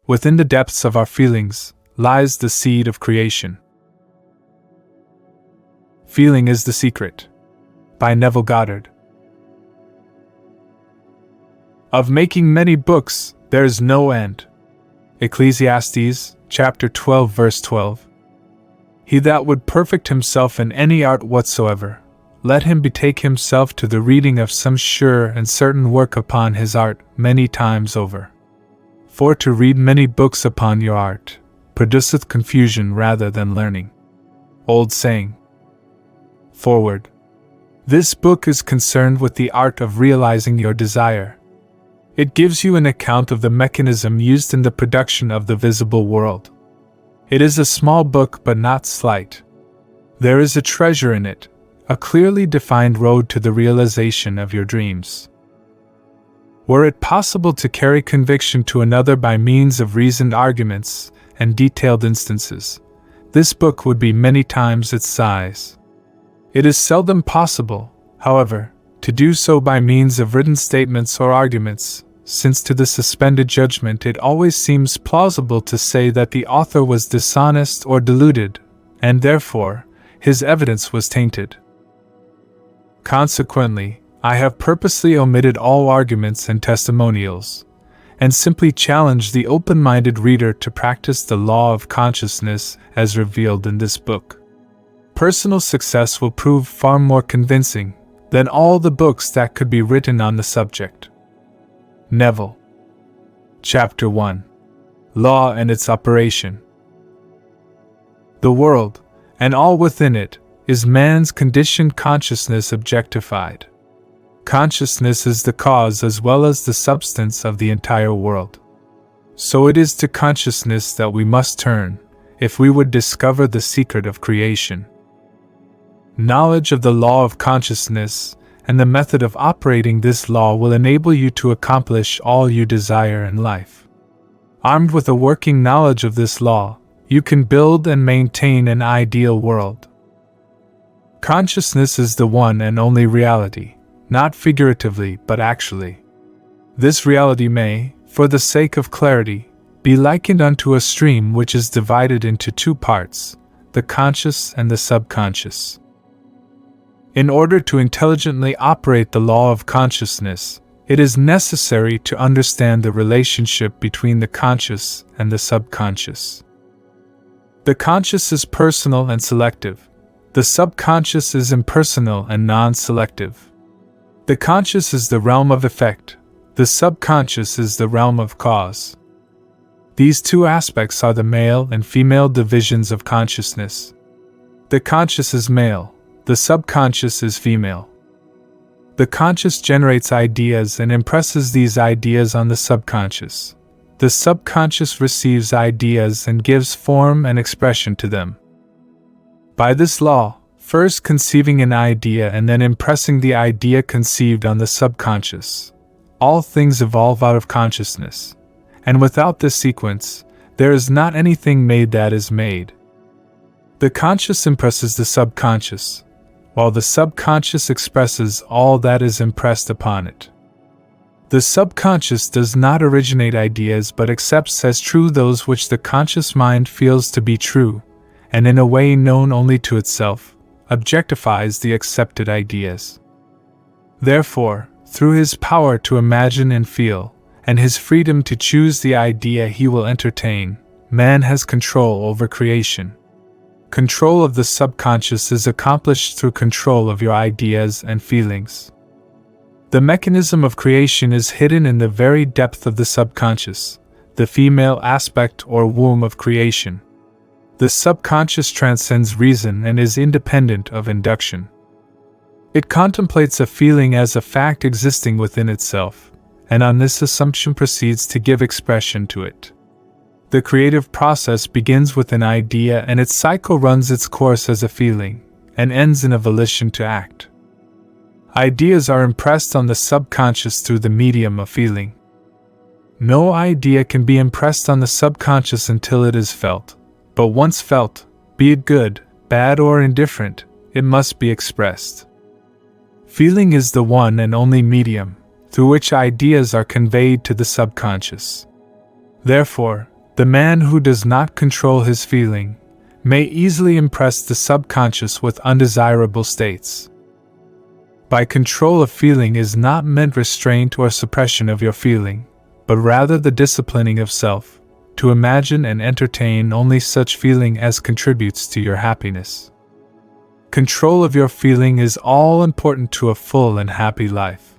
Within the depths of our feelings lies the seed of creation. Feeling is the Secret, by Neville Goddard. Of making many books there is no end. Ecclesiastes, chapter 12, verse 12. He that would perfect himself in any art whatsoever, let him betake himself to the reading of some sure and certain work upon his art many times over. For to read many books upon your art produceth confusion rather than learning. Old saying. Forward. This book is concerned with the art of realizing your desire. It gives you an account of the mechanism used in the production of the visible world. It is a small book but not slight. There is a treasure in it, a clearly defined road to the realization of your dreams. Were it possible to carry conviction to another by means of reasoned arguments and detailed instances, this book would be many times its size. It is seldom possible, however, to do so by means of written statements or arguments, since to the suspended judgment it always seems plausible to say that the author was dishonest or deluded, and therefore his evidence was tainted. Consequently, I have purposely omitted all arguments and testimonials, and simply challenged the open-minded reader to practice the law of consciousness as revealed in this book. Personal success will prove far more convincing than all the books that could be written on the subject. Neville. Chapter 1. Law and its Operation. The world, and all within it, is man's conditioned consciousness objectified. Consciousness is the cause as well as the substance of the entire world. So it is to consciousness that we must turn, if we would discover the secret of creation. Knowledge of the law of consciousness and the method of operating this law will enable you to accomplish all you desire in life. Armed with a working knowledge of this law, you can build and maintain an ideal world. Consciousness is the one and only reality, not figuratively but actually. This reality may, for the sake of clarity, be likened unto a stream which is divided into two parts, the conscious and the subconscious. In order to intelligently operate the law of consciousness, it is necessary to understand the relationship between the conscious and the subconscious. The conscious is personal and selective. The subconscious is impersonal and non-selective. The conscious is the realm of effect. The subconscious is the realm of cause. These two aspects are the male and female divisions of consciousness. The conscious is male. The subconscious is female. The conscious generates ideas and impresses these ideas on the subconscious. The subconscious receives ideas and gives form and expression to them. By this law, first conceiving an idea and then impressing the idea conceived on the subconscious, all things evolve out of consciousness, and without this sequence, there is not anything made that is made. The conscious impresses the subconscious, while the subconscious expresses all that is impressed upon it. The subconscious does not originate ideas but accepts as true those which the conscious mind feels to be true, and in a way known only to itself, objectifies the accepted ideas. Therefore, through his power to imagine and feel, and his freedom to choose the idea he will entertain, man has control over creation. Control of the subconscious is accomplished through control of your ideas and feelings. The mechanism of creation is hidden in the very depth of the subconscious, the female aspect or womb of creation. The subconscious transcends reason and is independent of induction. It contemplates a feeling as a fact existing within itself, and on this assumption proceeds to give expression to it. The creative process begins with an idea and its cycle runs its course as a feeling, and ends in a volition to act. Ideas are impressed on the subconscious through the medium of feeling. No idea can be impressed on the subconscious until it is felt, but once felt, be it good, bad or indifferent, it must be expressed. Feeling is the one and only medium through which ideas are conveyed to the subconscious. Therefore, The man who does not control his feeling may easily impress the subconscious with undesirable states. By control of feeling is not meant restraint or suppression of your feeling, but rather the disciplining of self, to imagine and entertain only such feeling as contributes to your happiness. Control of your feeling is all important to a full and happy life.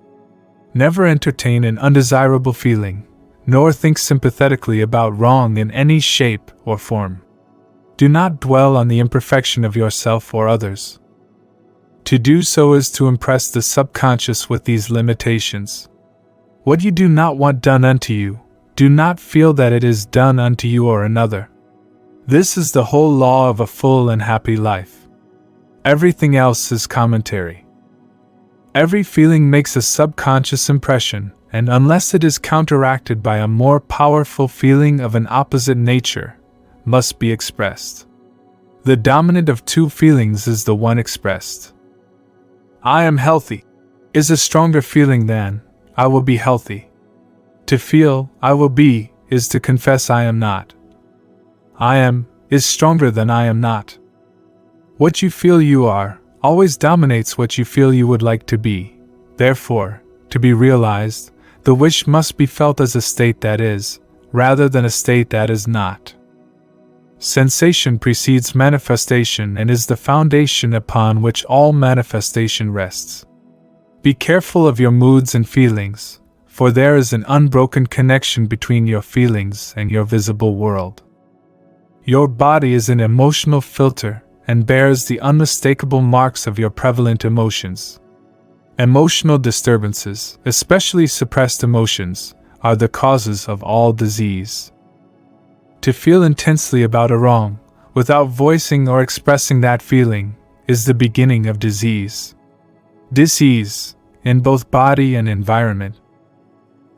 Never entertain an undesirable feeling, nor think sympathetically about wrong in any shape or form. Do not dwell on the imperfection of yourself or others. To do so is to impress the subconscious with these limitations. What you do not want done unto you, do not feel that it is done unto you or another. This is the whole law of a full and happy life. Everything else is commentary. Every feeling makes a subconscious impression, and unless it is counteracted by a more powerful feeling of an opposite nature, must be expressed. The dominant of two feelings is the one expressed. I am healthy is a stronger feeling than I will be healthy. To feel I will be is to confess I am not. I am is stronger than I am not. What you feel you are always dominates what you feel you would like to be. Therefore, to be realized, the wish must be felt as a state that is, rather than a state that is not. Sensation precedes manifestation and is the foundation upon which all manifestation rests. Be careful of your moods and feelings, for there is an unbroken connection between your feelings and your visible world. Your body is an emotional filter and bears the unmistakable marks of your prevalent emotions. Emotional disturbances, especially suppressed emotions, are the causes of all disease. To feel intensely about a wrong, without voicing or expressing that feeling, is the beginning of disease. Disease, in both body and environment.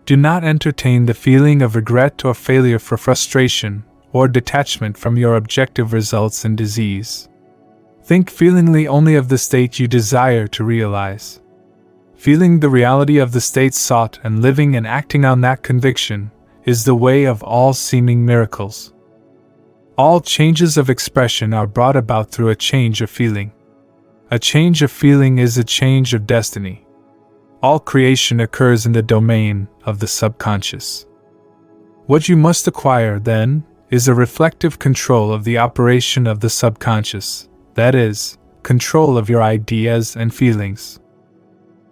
Do not entertain the feeling of regret or failure for frustration, or detachment from your objective results in disease. Think feelingly only of the state you desire to realize. Feeling the reality of the state sought and living and acting on that conviction is the way of all seeming miracles. All changes of expression are brought about through a change of feeling. A change of feeling is a change of destiny. All creation occurs in the domain of the subconscious. What you must acquire, then, is a reflective control of the operation of the subconscious, that is, control of your ideas and feelings.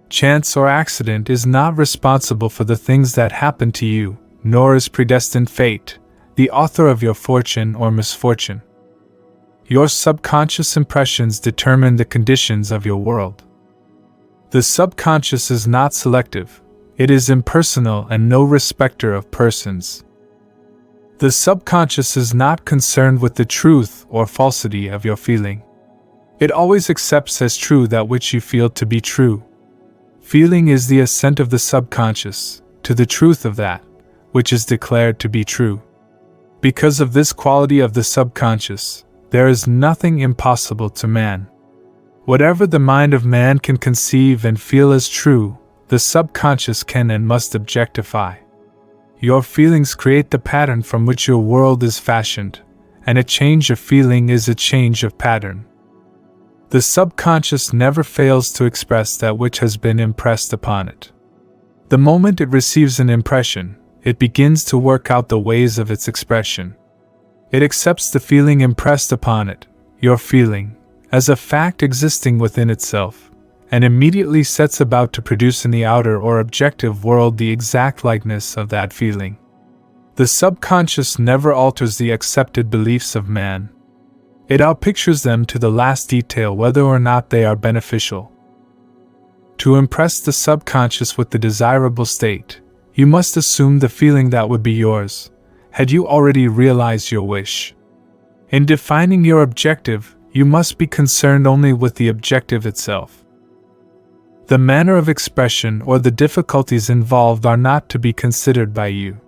Chance or accident is not responsible for the things that happen to you, nor is predestined fate the author of your fortune or misfortune. Your subconscious impressions determine the conditions of your world. The subconscious is not selective, it is impersonal and no respecter of persons. The subconscious is not concerned with the truth or falsity of your feeling. It always accepts as true that which you feel to be true. Feeling is the assent of the subconscious to the truth of that which is declared to be true. Because of this quality of the subconscious, there is nothing impossible to man. Whatever the mind of man can conceive and feel as true, the subconscious can and must objectify. Your feelings create the pattern from which your world is fashioned, and a change of feeling is a change of pattern. The subconscious never fails to express that which has been impressed upon it. The moment it receives an impression, it begins to work out the ways of its expression. It accepts the feeling impressed upon it, your feeling, as a fact existing within itself, and immediately sets about to produce in the outer or objective world the exact likeness of that feeling. The subconscious never alters the accepted beliefs of man. It outpictures them to the last detail whether or not they are beneficial. To impress the subconscious with the desirable state, you must assume the feeling that would be yours, had you already realized your wish. In defining your objective, you must be concerned only with the objective itself. The manner of expression or the difficulties involved are not to be considered by you.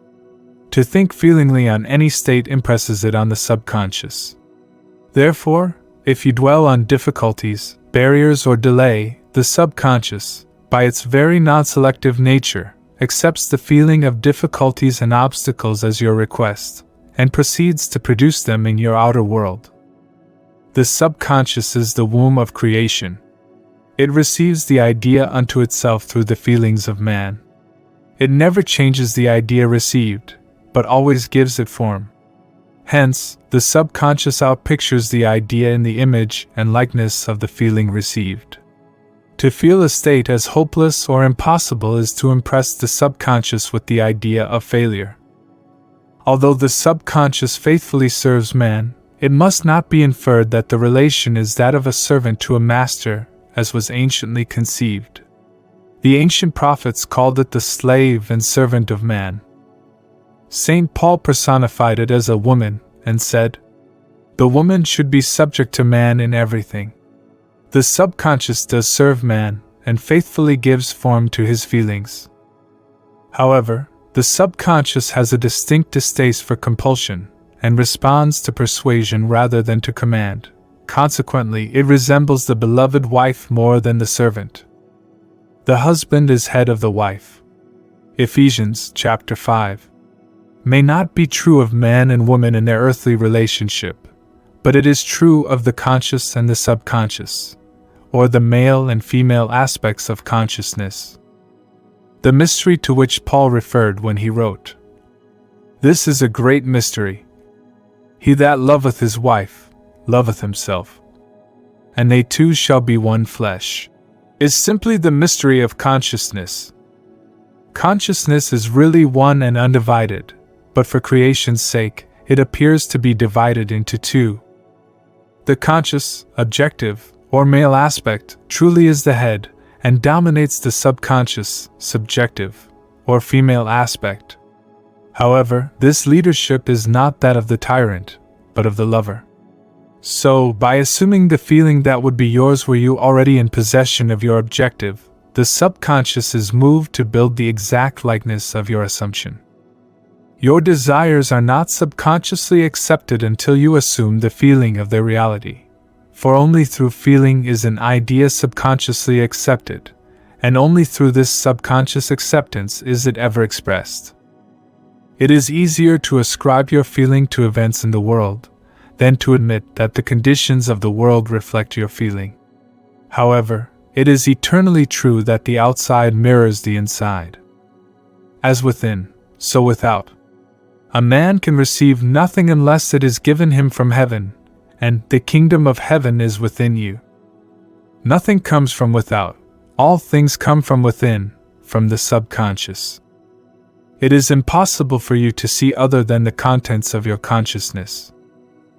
To think feelingly on any state impresses it on the subconscious. Therefore, if you dwell on difficulties, barriers, or delay, the subconscious, by its very non-selective nature, accepts the feeling of difficulties and obstacles as your request, and proceeds to produce them in your outer world. The subconscious is the womb of creation. It receives the idea unto itself through the feelings of man. It never changes the idea received, but always gives it form. Hence, the subconscious outpictures the idea in the image and likeness of the feeling received. To feel a state as hopeless or impossible is to impress the subconscious with the idea of failure. Although the subconscious faithfully serves man, it must not be inferred that the relation is that of a servant to a master, as was anciently conceived. The ancient prophets called it the slave and servant of man. St. Paul personified it as a woman, and said, "The woman should be subject to man in everything." The subconscious does serve man, and faithfully gives form to his feelings. However, the subconscious has a distinct distaste for compulsion, and responds to persuasion rather than to command. Consequently, it resembles the beloved wife more than the servant. The husband is head of the wife. Ephesians chapter 5. May not be true of man and woman in their earthly relationship, but it is true of the conscious and the subconscious, or the male and female aspects of consciousness. The mystery to which Paul referred when he wrote, "This is a great mystery. He that loveth his wife, loveth himself, and they two shall be one flesh," is simply the mystery of consciousness. Consciousness is really one and undivided, but for creation's sake, it appears to be divided into two. The conscious, objective, or male aspect truly is the head, and dominates the subconscious, subjective, or female aspect. However, this leadership is not that of the tyrant, but of the lover. So, by assuming the feeling that would be yours were you already in possession of your objective, the subconscious is moved to build the exact likeness of your assumption. Your desires are not subconsciously accepted until you assume the feeling of their reality. For only through feeling is an idea subconsciously accepted, and only through this subconscious acceptance is it ever expressed. It is easier to ascribe your feeling to events in the world than to admit that the conditions of the world reflect your feeling. However, it is eternally true that the outside mirrors the inside. As within, so without. A man can receive nothing unless it is given him from heaven, and the kingdom of heaven is within you. Nothing comes from without, all things come from within, from the subconscious. It is impossible for you to see other than the contents of your consciousness.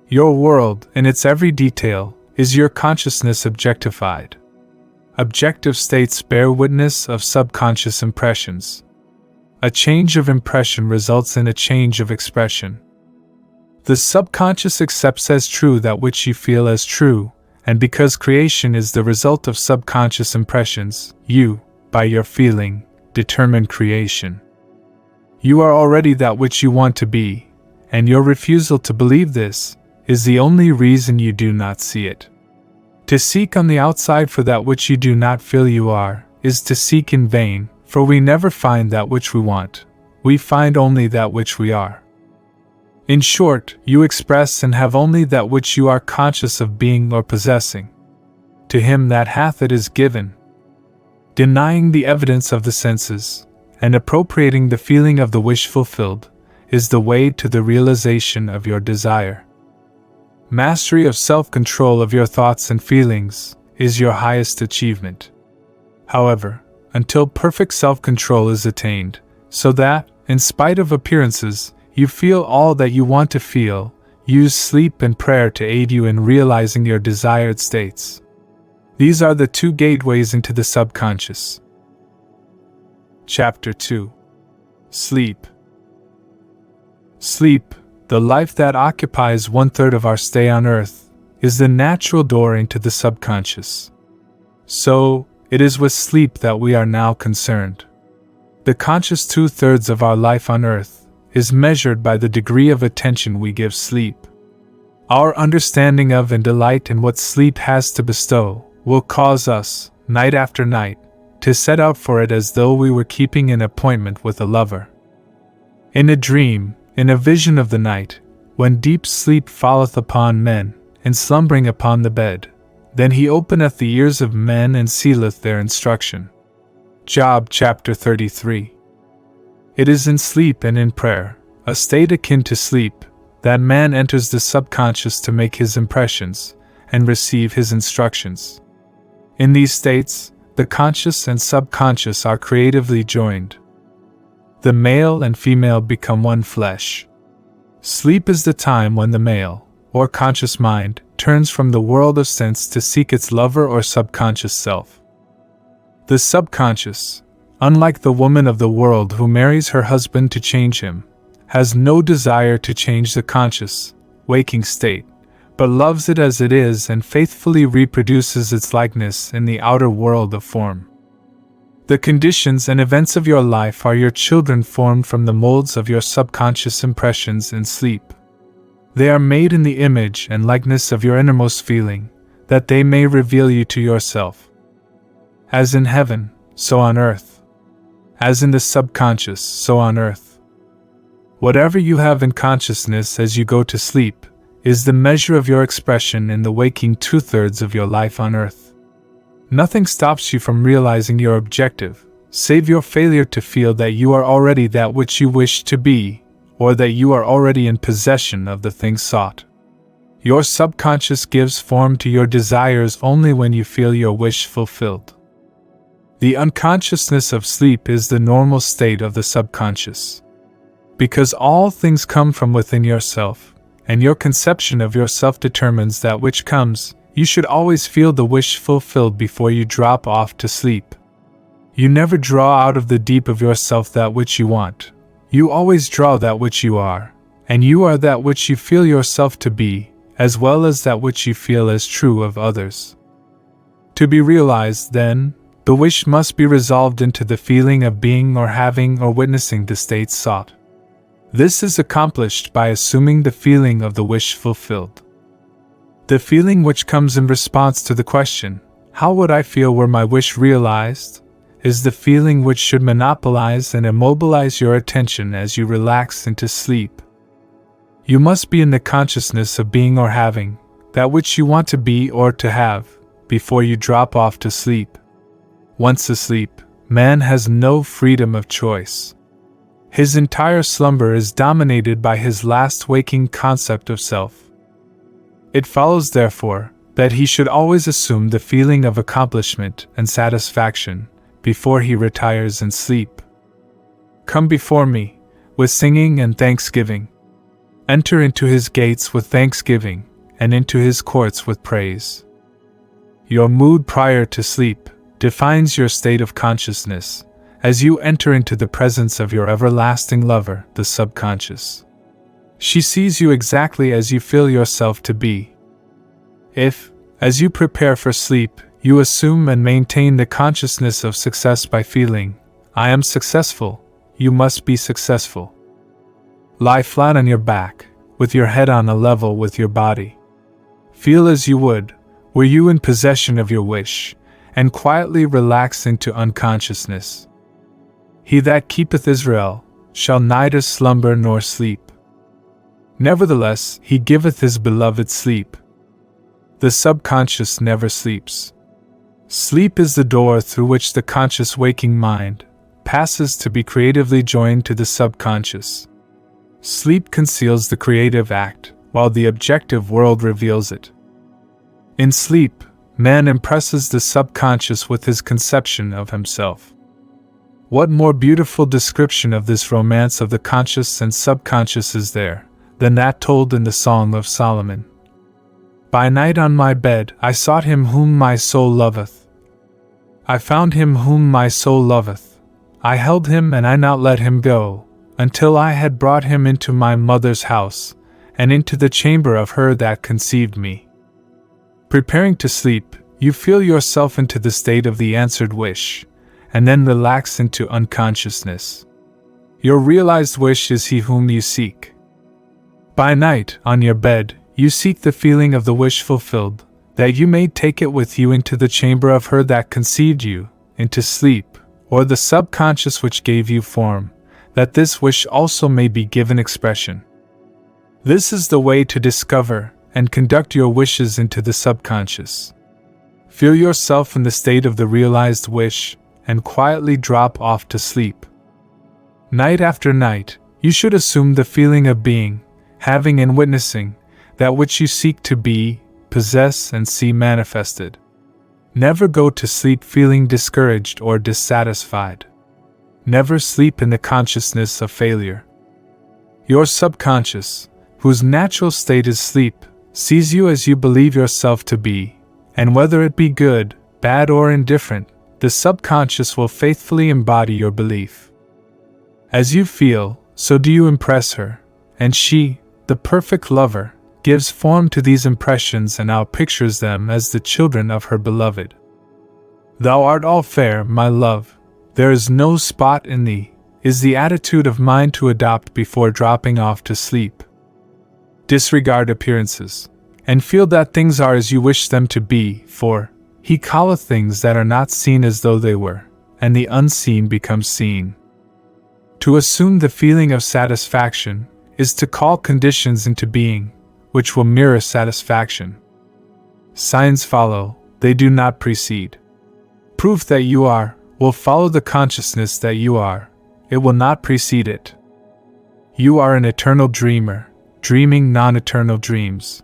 Your world, in its every detail, is your consciousness objectified. Objective states bear witness of subconscious impressions. A change of impression results in a change of expression. The subconscious accepts as true that which you feel as true, and because creation is the result of subconscious impressions, you, by your feeling, determine creation. You are already that which you want to be, and your refusal to believe this is the only reason you do not see it. To seek on the outside for that which you do not feel you are, is to seek in vain, for we never find that which we want, we find only that which we are. In short, you express and have only that which you are conscious of being or possessing. To him that hath it is given. Denying the evidence of the senses, and appropriating the feeling of the wish fulfilled, is the way to the realization of your desire. Mastery of self-control of your thoughts and feelings is your highest achievement. However, until perfect self-control is attained, so that, in spite of appearances, you feel all that you want to feel, use sleep and prayer to aid you in realizing your desired states. These are the two gateways into the subconscious. Chapter 2. Sleep. Sleep, the life that occupies 1/3 of our stay on earth, is the natural door into the subconscious. So, it is with sleep that we are now concerned. The conscious 2/3 of our life on earth is measured by the degree of attention we give sleep. Our understanding of and delight in what sleep has to bestow will cause us, night after night, to set out for it as though we were keeping an appointment with a lover. In a dream, in a vision of the night, when deep sleep falleth upon men, and slumbering upon the bed, then he openeth the ears of men and sealeth their instruction. Job chapter 33. It is in sleep and in prayer, a state akin to sleep, that man enters the subconscious to make his impressions and receive his instructions. In these states, the conscious and subconscious are creatively joined. The male and female become one flesh. Sleep is the time when the male, or conscious mind, turns from the world of sense to seek its lover or subconscious self. The subconscious, unlike the woman of the world who marries her husband to change him, has no desire to change the conscious, waking state, but loves it as it is and faithfully reproduces its likeness in the outer world of form. The conditions and events of your life are your children formed from the molds of your subconscious impressions in sleep. They are made in the image and likeness of your innermost feeling, that they may reveal you to yourself. As in heaven, so on earth. As in the subconscious, so on earth. Whatever you have in consciousness as you go to sleep is the measure of your expression in the waking 2/3 of your life on earth. Nothing stops you from realizing your objective, save your failure to feel that you are already that which you wish to be, or that you are already in possession of the thing sought. Your subconscious gives form to your desires only when you feel your wish fulfilled. The unconsciousness of sleep is the normal state of the subconscious. Because all things come from within yourself, and your conception of yourself determines that which comes, you should always feel the wish fulfilled before you drop off to sleep. You never draw out of the deep of yourself that which you want. You always draw that which you are, and you are that which you feel yourself to be, as well as that which you feel as true of others. To be realized, then, the wish must be resolved into the feeling of being or having or witnessing the state sought. This is accomplished by assuming the feeling of the wish fulfilled. The feeling which comes in response to the question, "How would I feel were my wish realized?" is the feeling which should monopolize and immobilize your attention as you relax into sleep. You must be in the consciousness of being or having, that which you want to be or to have, before you drop off to sleep. Once asleep, man has no freedom of choice. His entire slumber is dominated by his last waking concept of self. It follows, therefore, that he should always assume the feeling of accomplishment and satisfaction before he retires in sleep. Come before me, with singing and thanksgiving. Enter into his gates with thanksgiving, and into his courts with praise. Your mood prior to sleep defines your state of consciousness, as you enter into the presence of your everlasting lover, the subconscious. She sees you exactly as you feel yourself to be. If, as you prepare for sleep, you assume and maintain the consciousness of success by feeling, "I am successful," you must be successful. Lie flat on your back, with your head on a level with your body. Feel as you would, were you in possession of your wish, and quietly relax into unconsciousness. He that keepeth Israel shall neither slumber nor sleep. Nevertheless, he giveth his beloved sleep. The subconscious never sleeps. Sleep is the door through which the conscious waking mind passes to be creatively joined to the subconscious. Sleep conceals the creative act, while the objective world reveals it. In sleep, man impresses the subconscious with his conception of himself. What more beautiful description of this romance of the conscious and subconscious is there than that told in the Song of Solomon? By night on my bed I sought him whom my soul loveth. I found him whom my soul loveth. I held him and I not let him go, until I had brought him into my mother's house, and into the chamber of her that conceived me. Preparing to sleep, you feel yourself into the state of the answered wish, and then relax into unconsciousness. Your realized wish is he whom you seek. By night, on your bed, you seek the feeling of the wish fulfilled, that you may take it with you into the chamber of her that conceived you, into sleep, or the subconscious which gave you form, that this wish also may be given expression. This is the way to discover and conduct your wishes into the subconscious. Feel yourself in the state of the realized wish and quietly drop off to sleep. Night after night, you should assume the feeling of being, having and witnessing that which you seek to be, possess and see manifested. Never go to sleep feeling discouraged or dissatisfied. Never sleep in the consciousness of failure. Your subconscious, whose natural state is sleep, sees you as you believe yourself to be, and whether it be good, bad or indifferent, the subconscious will faithfully embody your belief. As you feel, so do you impress her, and she, the perfect lover, gives form to these impressions and outpictures them as the children of her beloved. Thou art all fair, my love, there is no spot in thee, is the attitude of mind to adopt before dropping off to sleep. Disregard appearances, and feel that things are as you wish them to be, for he calleth things that are not seen as though they were, and the unseen becomes seen. To assume the feeling of satisfaction is to call conditions into being, which will mirror satisfaction. Signs follow, they do not precede. Proof that you are will follow the consciousness that you are, it will not precede it. You are an eternal dreamer, dreaming non-eternal dreams.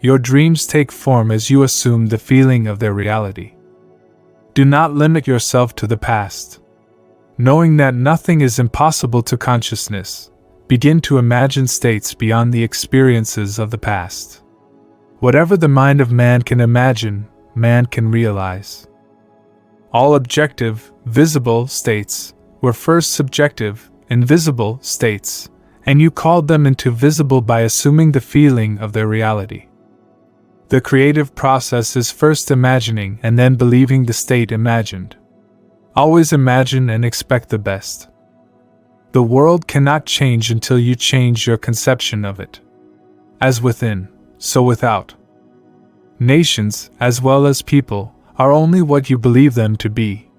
Your dreams take form as you assume the feeling of their reality. Do not limit yourself to the past. Knowing that nothing is impossible to consciousness, begin to imagine states beyond the experiences of the past. Whatever the mind of man can imagine, man can realize. All objective, visible states were first subjective, invisible states, and you called them into visible by assuming the feeling of their reality. The creative process is first imagining and then believing the state imagined. Always imagine and expect the best. The world cannot change until you change your conception of it. As within, so without. Nations, as well as people, are only what you believe them to be.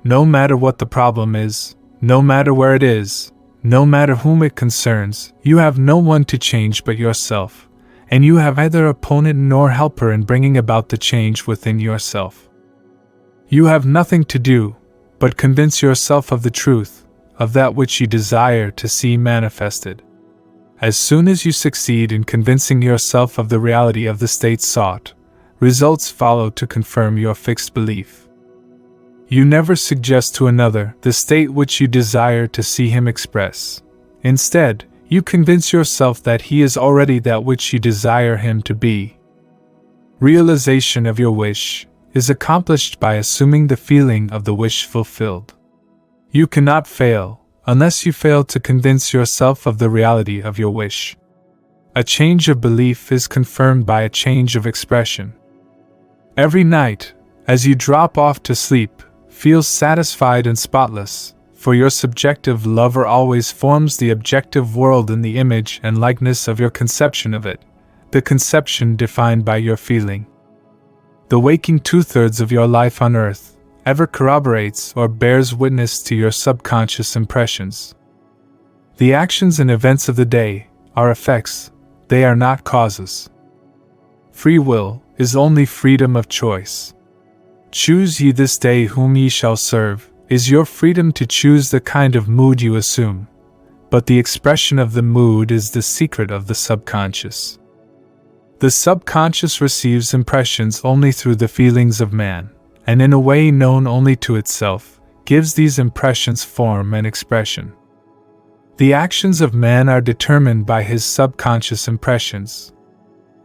No matter what the problem is, no matter where it is, no matter whom it concerns, you have no one to change but yourself, and you have neither opponent nor helper in bringing about the change within yourself. You have nothing to do but convince yourself of the truth, of that which you desire to see manifested. As soon as you succeed in convincing yourself of the reality of the state sought, results follow to confirm your fixed belief. You never suggest to another the state which you desire to see him express. Instead, you convince yourself that he is already that which you desire him to be. Realization of your wish is accomplished by assuming the feeling of the wish fulfilled. You cannot fail unless you fail to convince yourself of the reality of your wish. A change of belief is confirmed by a change of expression. Every night, as you drop off to sleep, feel satisfied and spotless, for your subjective lover always forms the objective world in the image and likeness of your conception of it, the conception defined by your feeling. The waking 2/3 of your life on earth ever corroborates or bears witness to your subconscious impressions. The actions and events of the day are effects, they are not causes. Free will is only freedom of choice. Choose ye this day whom ye shall serve, is your freedom to choose the kind of mood you assume, but the expression of the mood is the secret of the subconscious. The subconscious receives impressions only through the feelings of man, and in a way known only to itself, gives these impressions form and expression. The actions of man are determined by his subconscious impressions.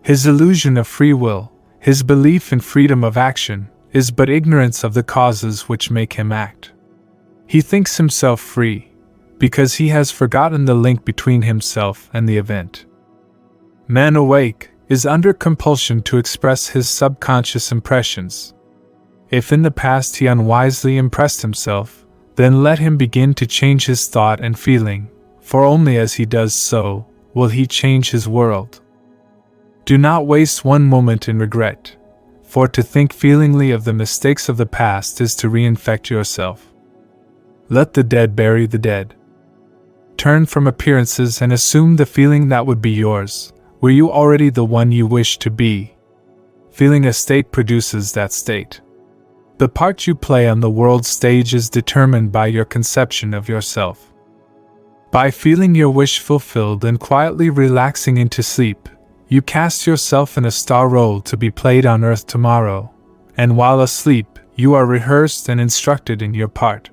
His illusion of free will, his belief in freedom of action, is but ignorance of the causes which make him act. He thinks himself free, because he has forgotten the link between himself and the event. Man awake is under compulsion to express his subconscious impressions. If in the past he unwisely impressed himself, then let him begin to change his thought and feeling, for only as he does so, will he change his world. Do not waste one moment in regret, for to think feelingly of the mistakes of the past is to reinfect yourself. Let the dead bury the dead. turn from appearances and assume the feeling that would be yours, were you already the one you wish to be. Feeling a state produces that state. The part you play on the world stage is determined by your conception of yourself. By feeling your wish fulfilled and quietly relaxing into sleep, you cast yourself in a star role to be played on earth tomorrow, and while asleep, you are rehearsed and instructed in your part.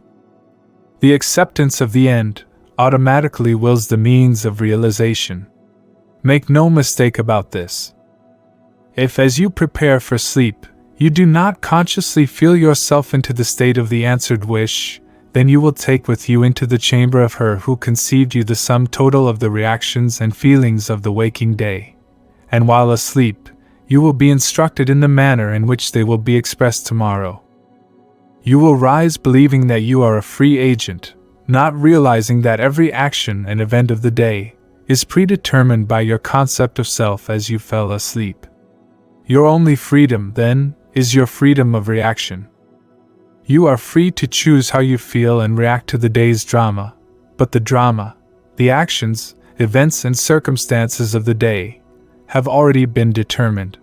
The acceptance of the end automatically wills the means of realization. Make no mistake about this. If, as you prepare for sleep, you do not consciously feel yourself into the state of the answered wish, then you will take with you into the chamber of her who conceived you the sum total of the reactions and feelings of the waking day, and while asleep, you will be instructed in the manner in which they will be expressed tomorrow. You will rise believing that you are a free agent, not realizing that every action and event of the day is predetermined by your concept of self as you fell asleep. Your only freedom, then, is your freedom of reaction. You are free to choose how you feel and react to the day's drama, but the drama, the actions, events and circumstances of the day, have already been determined.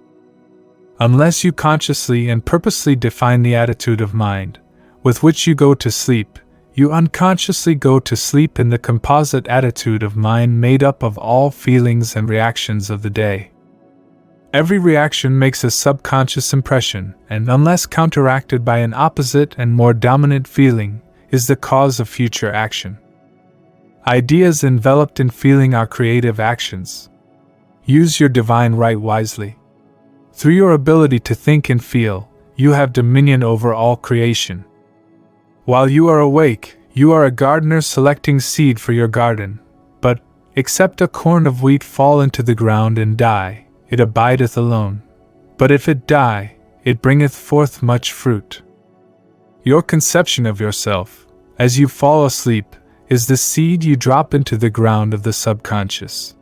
Unless you consciously and purposely define the attitude of mind with which you go to sleep, you unconsciously go to sleep in the composite attitude of mind made up of all feelings and reactions of the day. Every reaction makes a subconscious impression, and unless counteracted by an opposite and more dominant feeling, is the cause of future action. Ideas enveloped in feeling are creative actions. Use your divine right wisely. Through your ability to think and feel, you have dominion over all creation. While you are awake, you are a gardener selecting seed for your garden, but, except a corn of wheat fall into the ground and die, it abideth alone, but if it die, it bringeth forth much fruit. Your conception of yourself, as you fall asleep, is the seed you drop into the ground of the subconscious.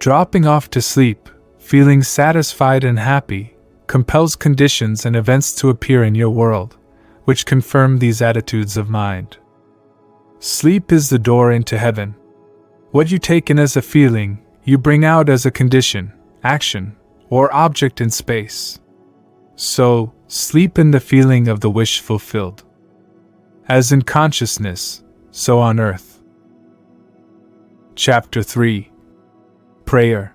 Dropping off to sleep, feeling satisfied and happy, compels conditions and events to appear in your world, which confirm these attitudes of mind. Sleep is the door into heaven. What you take in as a feeling, you bring out as a condition, action, or object in space. So, sleep in the feeling of the wish fulfilled. As in consciousness, so on earth. Chapter 3. Prayer.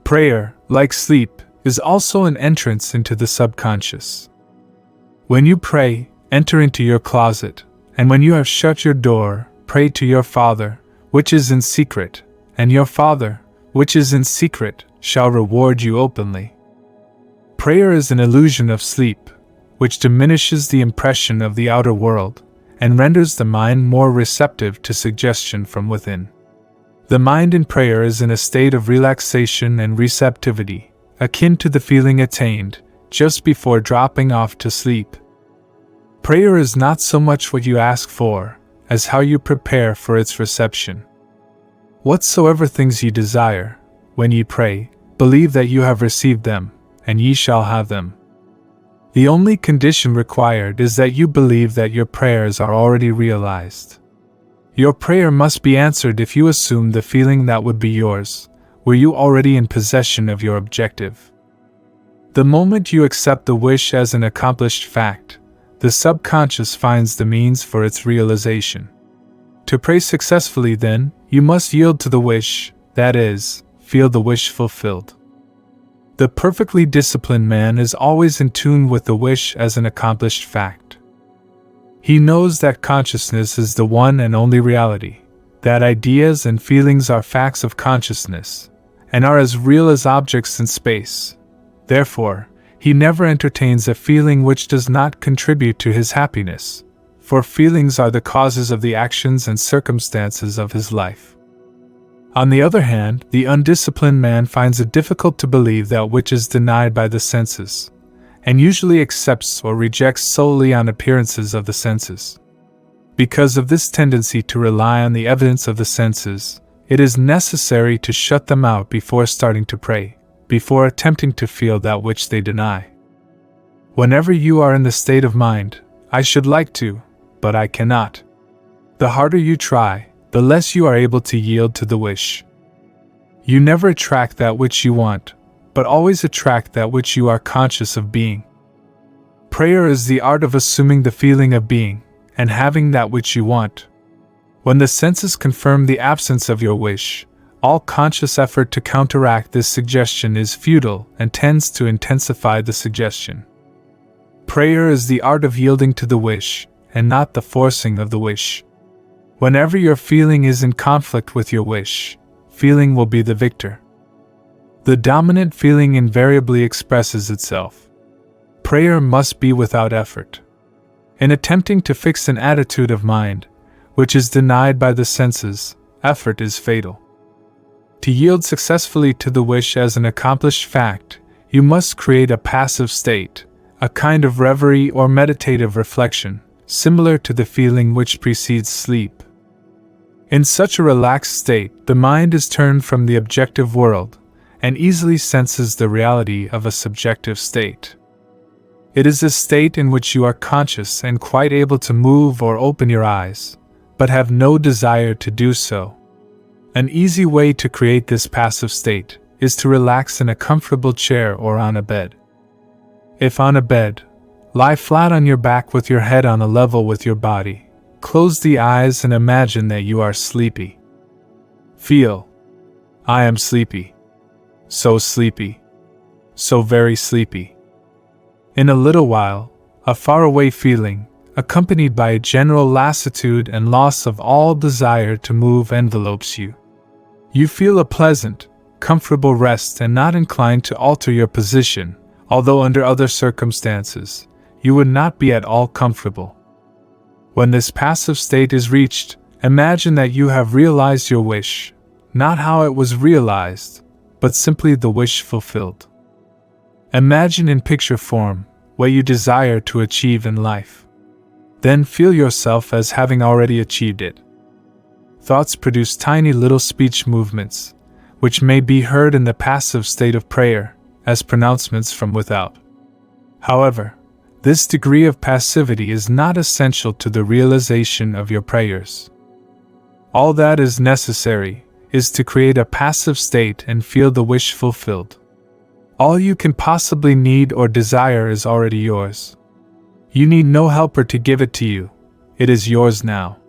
Prayer, like sleep, is also an entrance into the subconscious. When you pray, enter into your closet, and when you have shut your door, pray to your Father, which is in secret, and your Father, which is in secret, shall reward you openly. Prayer is an illusion of sleep, which diminishes the impression of the outer world, and renders the mind more receptive to suggestion from within. The mind in prayer is in a state of relaxation and receptivity, akin to the feeling attained just before dropping off to sleep. Prayer is not so much what you ask for, as how you prepare for its reception. Whatsoever things ye desire, when ye pray, believe that you have received them, and ye shall have them. The only condition required is that you believe that your prayers are already realized. Your prayer must be answered if you assume the feeling that would be yours, were you already in possession of your objective. The moment you accept the wish as an accomplished fact, the subconscious finds the means for its realization. To pray successfully, then, you must yield to the wish, that is, feel the wish fulfilled. The perfectly disciplined man is always in tune with the wish as an accomplished fact. He knows that consciousness is the one and only reality, that ideas and feelings are facts of consciousness, and are as real as objects in space. Therefore, he never entertains a feeling which does not contribute to his happiness, for feelings are the causes of the actions and circumstances of his life. On the other hand, the undisciplined man finds it difficult to believe that which is denied by the senses, and usually accepts or rejects solely on appearances of the senses. Because of this tendency to rely on the evidence of the senses, it is necessary to shut them out before starting to pray, before attempting to feel that which they deny. Whenever you are in the state of mind, I should like to, but I cannot. The harder you try, the the less you are able to yield to the wish. You never attract that which you want, but always attract that which you are conscious of being. Prayer is the art of assuming the feeling of being, and having that which you want. When the senses confirm the absence of your wish, all conscious effort to counteract this suggestion is futile and tends to intensify the suggestion. Prayer is the art of yielding to the wish, and not the forcing of the wish. Whenever your feeling is in conflict with your wish, feeling will be the victor. The dominant feeling invariably expresses itself. Prayer must be without effort. In attempting to fix an attitude of mind, which is denied by the senses, effort is fatal. To yield successfully to the wish as an accomplished fact, you must create a passive state, a kind of reverie or meditative reflection, similar to the feeling which precedes sleep. In such a relaxed state, the mind is turned from the objective world, and easily senses the reality of a subjective state. It is a state in which you are conscious and quite able to move or open your eyes, but have no desire to do so. An easy way to create this passive state is to relax in a comfortable chair or on a bed. If on a bed, lie flat on your back with your head on a level with your body. Close the eyes and imagine that you are sleepy. Feel, I am sleepy. So sleepy. So very sleepy. In a little while, a faraway feeling, accompanied by a general lassitude and loss of all desire to move, envelopes you. You feel a pleasant, comfortable rest and not inclined to alter your position, although under other circumstances, you would not be at all comfortable. When this passive state is reached, imagine that you have realized your wish, not how it was realized, but simply the wish fulfilled. Imagine in picture form what you desire to achieve in life. Then feel yourself as having already achieved it. Thoughts produce tiny little speech movements, which may be heard in the passive state of prayer, as pronouncements from without. However, this degree of passivity is not essential to the realization of your prayers. All that is necessary is to create a passive state and feel the wish fulfilled. All you can possibly need or desire is already yours. You need no helper to give it to you. It is yours now.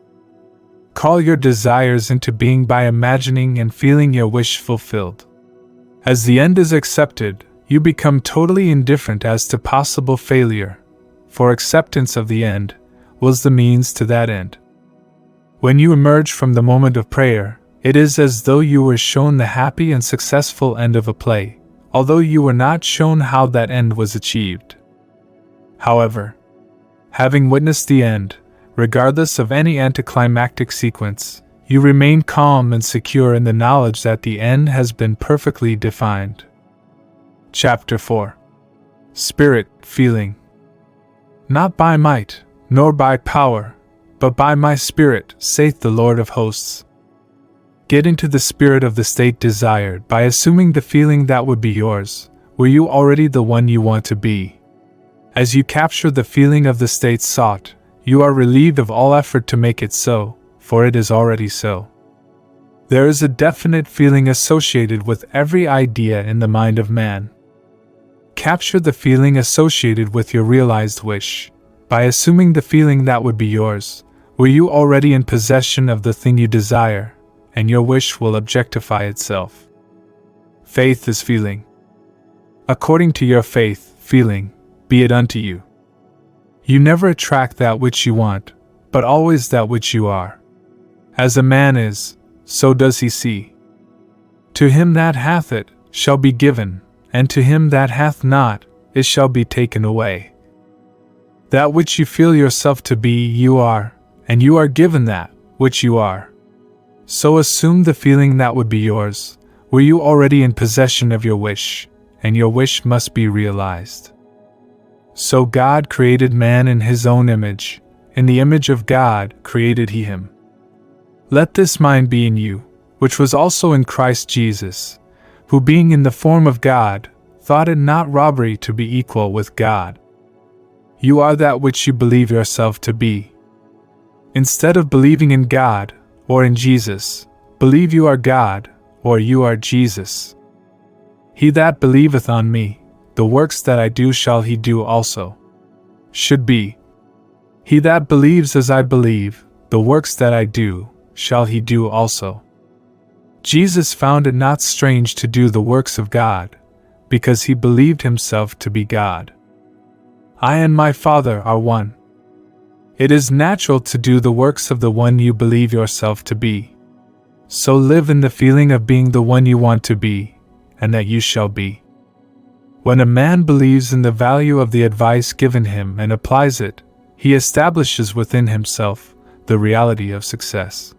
Call your desires into being by imagining and feeling your wish fulfilled. As the end is accepted, you become totally indifferent as to possible failure, for acceptance of the end was the means to that end. When you emerge from the moment of prayer, it is as though you were shown the happy and successful end of a play, although you were not shown how that end was achieved. However, having witnessed the end, regardless of any anticlimactic sequence, you remain calm and secure in the knowledge that the end has been perfectly defined. Chapter 4. Spirit, Feeling. Not by might, nor by power, but by my Spirit, saith the Lord of hosts. Get into the spirit of the state desired by assuming the feeling that would be yours, were you already the one you want to be. As you capture the feeling of the state sought, you are relieved of all effort to make it so, for it is already so. There is a definite feeling associated with every idea in the mind of man. Capture the feeling associated with your realized wish, by assuming the feeling that would be yours, were you already in possession of the thing you desire, and your wish will objectify itself. Faith is feeling. According to your faith, feeling, be it unto you. You never attract that which you want, but always that which you are. As a man is, so does he see. To him that hath it shall be given, and to him that hath not, it shall be taken away. That which you feel yourself to be, you are, and you are given that which you are. So assume the feeling that would be yours, were you already in possession of your wish, and your wish must be realized. So God created man in his own image, in the image of God created he him. Let this mind be in you, which was also in Christ Jesus, who being in the form of God, thought it not robbery to be equal with God. You are that which you believe yourself to be. Instead of believing in God, or in Jesus. Believe you are God, or you are Jesus. He that believeth on me, the works that I do shall he do also. Should be. He that believes as I believe, the works that I do, shall he do also. Jesus found it not strange to do the works of God, because he believed himself to be God. I and my Father are one. It is natural to do the works of the one you believe yourself to be. So live in the feeling of being the one you want to be, and that you shall be. When a man believes in the value of the advice given him and applies it, he establishes within himself the reality of success.